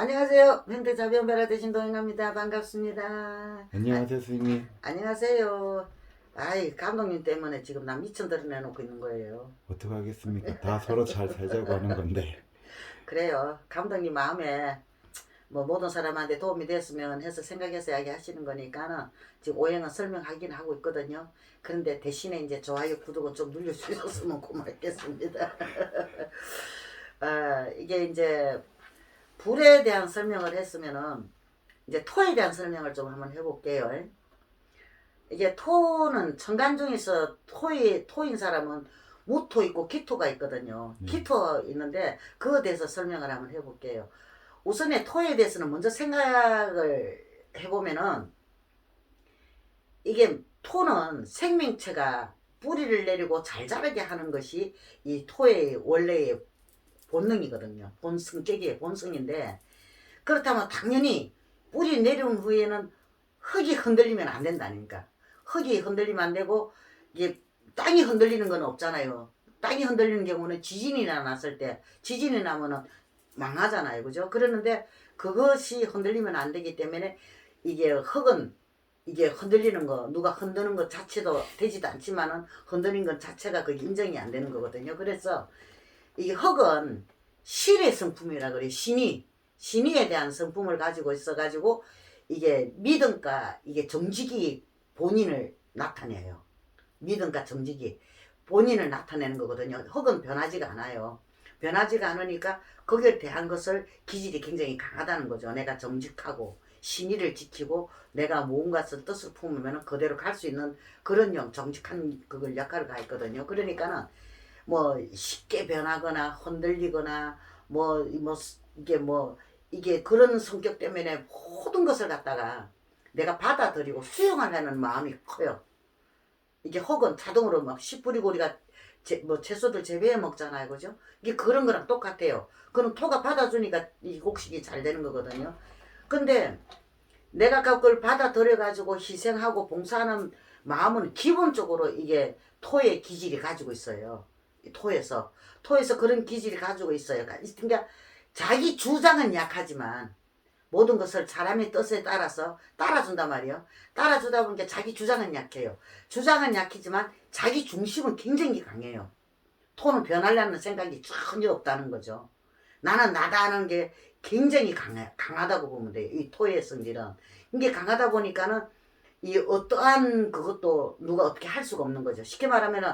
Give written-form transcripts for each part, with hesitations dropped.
안녕하세요. 횡대자변배라 되신 동행합니다. 반갑습니다. 안녕하세요, 스님. 안녕하세요. 아이, 감독님 때문에 지금 나 미천 드러내놓고 있는 거예요. 어떡하겠습니까? 다 서로 잘 살자고 하는 건데. 그래요. 감독님 마음에 뭐 모든 사람한테 도움이 됐으면 해서 생각해서 이야기하시는 거니까는 지금 오행은 설명하긴 하고 있거든요. 그런데 대신에 이제 좋아요, 구독은 좀 눌러주셨으면 고맙겠습니다. 이게 이제 불에 대한 설명을 했으면은 이제 토에 대한 설명을 좀 한번 해볼게요. 이게 토는 천간 중에서 토인 사람은 무토 있고 기토가 있거든요. 기토 있는데 그거에 대해서 설명을 한번 해볼게요. 우선에 토에 대해서는 먼저 생각을 해보면은 이게 토는 생명체가 뿌리를 내리고 잘 자라게 하는 것이 이 토의 원래의 본능이거든요. 본성격의 본성인데 그렇다면 당연히 뿌리 내려온 후에는 흙이 흔들리면 안 된다니까. 흙이 흔들리면 안 되고 이게 땅이 흔들리는 건 없잖아요. 땅이 흔들리는 경우는 지진이 났을 때 지진이 나면은 망하잖아요. 그죠? 그러는데 그것이 흔들리면 안 되기 때문에 이게 흙은 이게 흔들리는 거 누가 흔드는 것 자체도 되지도 않지만은 흔들린 것 자체가 그게 인정이 안 되는 거거든요. 그래서 이 흙은 신의 성품이라 그래요. 신의에 대한 성품을 가지고 있어가지고 이게 믿음과 이게 정직이 본인을 나타내요. 믿음과 정직이 본인을 나타내는 거거든요. 흙은 변하지가 않아요. 변하지가 않으니까 거기에 대한 것을 기질이 굉장히 강하다는 거죠. 내가 정직하고 신의를 지키고 내가 무언가 뜻을 품으면 그대로 갈 수 있는 그런 정직한 그걸 역할을 가 있거든요. 그러니까는 뭐 쉽게 변하거나 흔들리거나 뭐 이게 그런 성격 때문에 모든 것을 갖다가 내가 받아들이고 수용하려는 마음이 커요. 이게 혹은 자동으로 막 씨 뿌리고 우리가 뭐 채소들 재배해 먹잖아요. 그죠? 이게 그런 거랑 똑같아요. 그럼 토가 받아주니까 이 곡식이 잘 되는 거거든요. 근데 내가 그걸 받아들여 가지고 희생하고 봉사하는 마음은 기본적으로 이게 토의 기질이 가지고 있어요. 토에서 그런 기질이 가지고 있어요. 그러니까 자기 주장은 약하지만 모든 것을 사람의 뜻에 따라서 따라준단 말이에요. 따라주다 보니까 자기 주장은 약해요. 주장은 약하지만 자기 중심은 굉장히 강해요. 토는 변하려는 생각이 전혀 없다는 거죠. 나는 나다 하는 게 굉장히 강하다고 보면 돼요. 이 토의 성질은. 이게 강하다 보니까는 이 어떠한 그것도 누가 어떻게 할 수가 없는 거죠. 쉽게 말하면은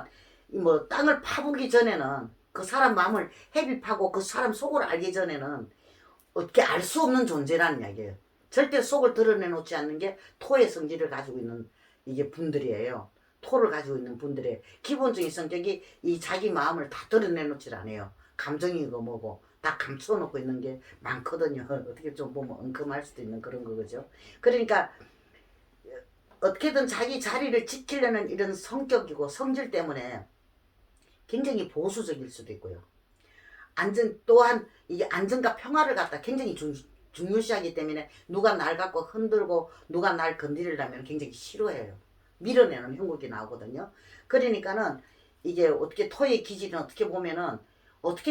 뭐 땅을 파보기 전에는 그 사람 마음을 헤비파고 그 사람 속을 알기 전에는 어떻게 알 수 없는 존재라는 이야기예요. 절대 속을 드러내놓지 않는 게 토의 성질을 가지고 있는 이게 분들이에요. 토를 가지고 있는 분들의 기본적인 성격이 이 자기 마음을 다 드러내놓질 않아요. 감정이고 뭐고 다 감춰놓고 있는 게 많거든요. 어떻게 좀 보면 엉큼할 수도 있는 그런 거죠. 그러니까 어떻게든 자기 자리를 지키려는 이런 성격이고 성질 때문에 굉장히 보수적일 수도 있고요. 또한 이게 안정과 평화를 갖다 굉장히 중요시하기 때문에 누가 날 갖고 흔들고 누가 날 건드리려면 굉장히 싫어해요. 밀어내는 형국이 나오거든요. 그러니까는 이게 어떻게 토의 기질은 어떻게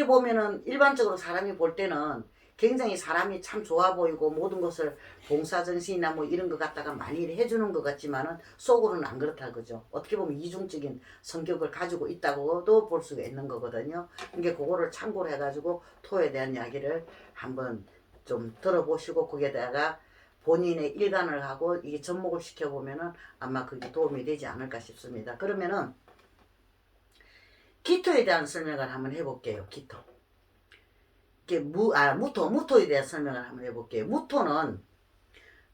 보면은 일반적으로 사람이 볼 때는 굉장히 사람이 참 좋아 보이고 모든 것을 봉사정신이나 뭐 이런 것 갖다가 많이 해주는 것 같지만은 속으로는 안 그렇다 그죠. 어떻게 보면 이중적인 성격을 가지고 있다고도 볼 수가 있는 거거든요. 그러니까 그거를 참고를 해가지고 토에 대한 이야기를 한번 좀 들어보시고 거기에다가 본인의 일관을 하고 이게 접목을 시켜보면은 아마 그게 도움이 되지 않을까 싶습니다. 그러면은 기토에 대한 설명을 한번 해볼게요. 기토. 이게 무토에 대한 설명을 한번 해볼게요. 무토는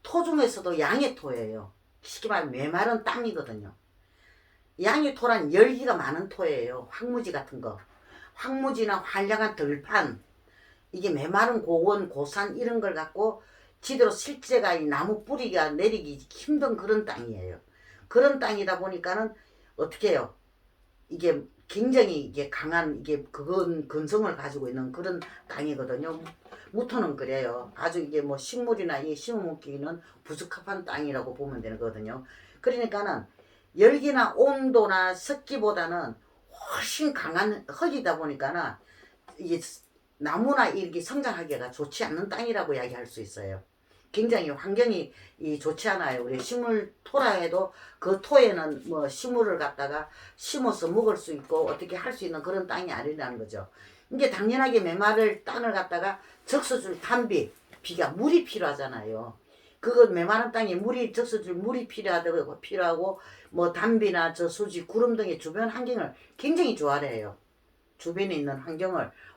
토 중에서도 양의 토예요. 쉽게 말하면 메마른 땅이거든요. 양의 토란 열기가 많은 토예요. 황무지 같은 거. 황무지나 환량한 들판, 이게 메마른 고원, 고산 이런 걸 갖고 지대로 실제가 이 나무 뿌리가 내리기 힘든 그런 땅이에요. 그런 땅이다 보니까는 어떻게 해요? 이게 굉장히 이게 강한 이게 그건 근성을 가지고 있는 그런 땅이거든요. 무토는 그래요. 아주 이게 뭐 식물이나 이 심어먹기는 부적합한 땅이라고 보면 되거든요. 그러니까는 열기나 온도나 습기보다는 훨씬 강한 흙이다 보니까는 이게 나무나 이렇게 성장하기가 좋지 않는 땅이라고 이야기할 수 있어요. 굉장히 환경이 좋지 않아요. 우리 식물 토라 해도 그 토에는 뭐 식물을 갖다가 심어서 먹을 수 있고 어떻게 할 수 있는 그런 땅이 아니라는 거죠. 이게 당연하게 메마를 땅을 갖다가 적셔줄 단비, 비가 물이 필요하잖아요. 그거 메마른 땅에 물이 적셔줄 물이 필요하고 뭐 단비나 저 수지, 구름 등의 주변 환경을 굉장히 좋아해요. 주변에 있는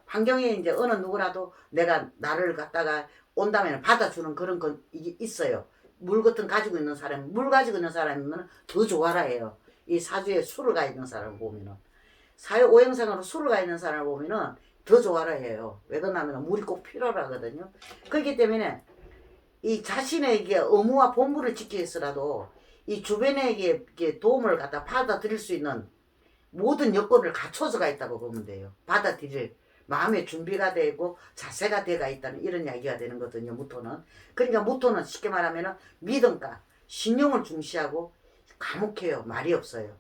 환경에 이제 어느 누구라도 내가 나를 갖다가 온다면 받아주는 그런 건 이게 있어요. 물 같은 가지고 있는 사람, 물 가지고 있는 사람이면 더 좋아라 해요. 이 사주에 술을 가 있는 사람을 보면은. 사회 오행상으로 술을 가 있는 사람을 보면은 더 좋아라 해요. 왜 그러냐면 물이 꼭 필요하거든요. 그렇기 때문에 이 자신에게 의무와 본분을 지키기 위해서라도 이 주변에게 도움을 갖다 받아들일 수 있는 모든 여건을 갖춰서가 있다고 보면 돼요. 받아들일 마음의 준비가 되고 자세가 돼가 있다는 이런 이야기가 되는 거거든요. 무토는. 그러니까 무토는 쉽게 말하면 믿음과 신용을 중시하고 과묵해요. 말이 없어요.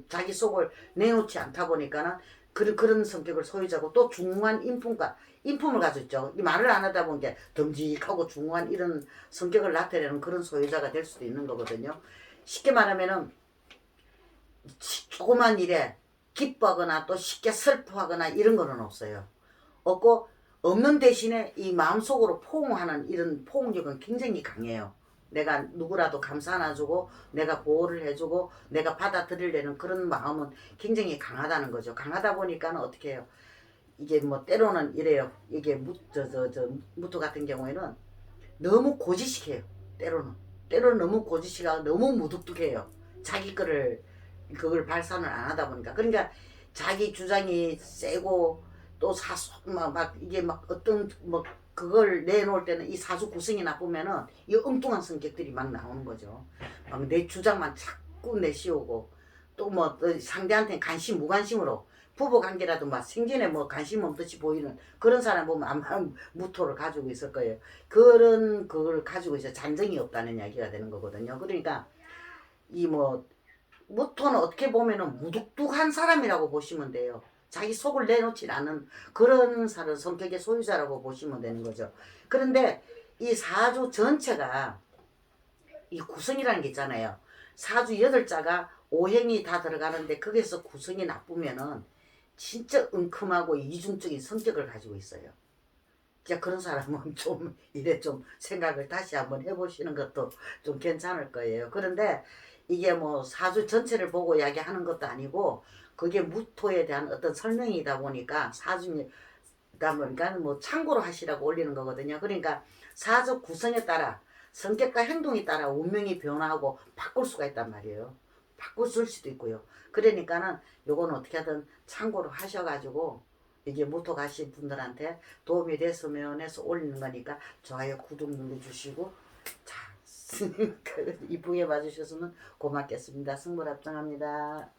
자기 속을 내놓지 않다 보니까는 그런 성격을 소유자고 또 중후한 인품을 가지고 있죠. 이 말을 안 하다 보니까 듬직하고 중후한 이런 성격을 나타내는 그런 소유자가 될 수도 있는 거거든요. 쉽게 말하면은 조그만 일에 기뻐하거나 또 쉽게 슬퍼하거나 이런 거는 없어요. 없고 없는 대신에 이 마음속으로 포옹하는 이런 포옹력은 굉장히 강해요. 내가 누구라도 감사 안아주고 내가 보호를 해주고 내가 받아들이려는 그런 마음은 굉장히 강하다는 거죠. 강하다 보니까는 어떻게 해요? 이게 뭐 때로는 이래요. 이게 무토 같은 경우에는 너무 고지식해요. 때로는 너무 고지식하고 너무 무뚝뚝해요. 자기 거를 그걸 발산을 안 하다 보니까. 그러니까 자기 주장이 세고 또 이게 막 어떤 뭐 그걸 내놓을 때는 이 사주 구성이 나쁘면은 이 엉뚱한 성격들이 막 나오는 거죠. 막 내 주장만 자꾸 내세우고 또 뭐 상대한테 무관심으로 부부 관계라도 막 생전에 뭐 관심 없듯이 보이는 그런 사람 보면 아마 무토를 가지고 있을 거예요. 그걸 가지고 있어 잔정이 없다는 이야기가 되는 거거든요. 그러니까 이 무토는 어떻게 보면은 무뚝뚝한 사람이라고 보시면 돼요. 자기 속을 내놓지 않는 그런 성격의 소유자라고 보시면 되는 거죠. 그런데 이 사주 전체가 이 구성이라는 게 있잖아요. 사주 8자가 오행이 다 들어가는데 거기서 구성이 나쁘면은 진짜 은큼하고 이중적인 성격을 가지고 있어요. 진짜 그런 사람은 좀 생각을 다시 한번 해보시는 것도 좀 괜찮을 거예요. 그런데 이게 뭐 사주 전체를 보고 이야기하는 것도 아니고 그게 무토에 대한 어떤 설명이다 보니까 사주다 보니까 뭐 참고로 하시라고 올리는 거거든요. 그러니까 사주 구성에 따라 성격과 행동에 따라 운명이 변화하고 바꿀 수가 있단 말이에요. 바꿀 수도 있고요. 그러니까는 요거는 어떻게 하든 참고로 하셔가지고 이게 무토 가신 분들한테 도움이 됐으면 해서 올리는 거니까 좋아요, 구독 눌러주시고 자 이쁘게 봐주셨으면 고맙겠습니다. 승불합장합니다.